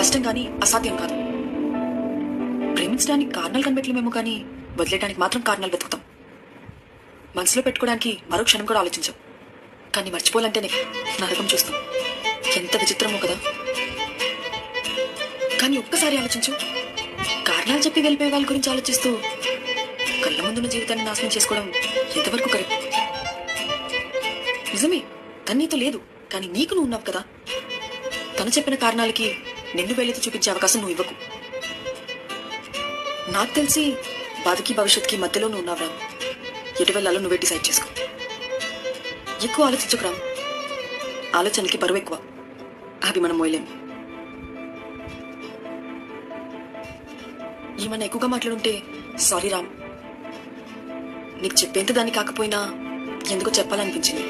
కష్టం కానీ అసాధ్యం కాదు. ప్రేమించడానికి కారణాలు కనిపెట్టలేమేమో కానీ వదిలేయడానికి మాత్రం కారణాలు వెతుకుతాం. మనసులో పెట్టుకోవడానికి మరో క్షణం కూడా ఆలోచించాం. కానీ మర్చిపోవాలంటేనే నరకం చూస్తాం. ఎంత విచిత్రమో కదా. కానీ ఒక్కసారి ఆలోచించు, కారణాలు చెప్పి వెళ్ళిపోయే వాళ్ళ గురించి ఆలోచిస్తూ కళ్ళ ముందున్న జీవితాన్ని నాశనం చేసుకోవడం ఎంతవరకు కరెక్ట్? నిజమే, తను నీతో లేదు, కానీ నీకు నువ్వు ఉన్నావు కదా. తను చెప్పిన కారణాలకి నిన్ను వేలెత్తి చూపించే అవకాశం నువ్వు ఇవ్వకు. నాకు తెలిసి బాధకి భవిష్యత్తుకి మధ్యలో నువ్వు ఉన్నావు రామ్. ఎటు వెళ్ళాలో నువ్వే డిసైడ్ చేసుకో. ఎక్కువ ఆలోచించకు రామ్. ఆలోచనలకి బరువు ఎక్కువ, అవి మనం మోయలేము. ఏమన్నా ఎక్కువగా మాట్లాడుంటే సారీ రామ్. నీకు చెప్పేంత దాన్ని కాకపోయినా ఎందుకో చెప్పాలనిపించింది.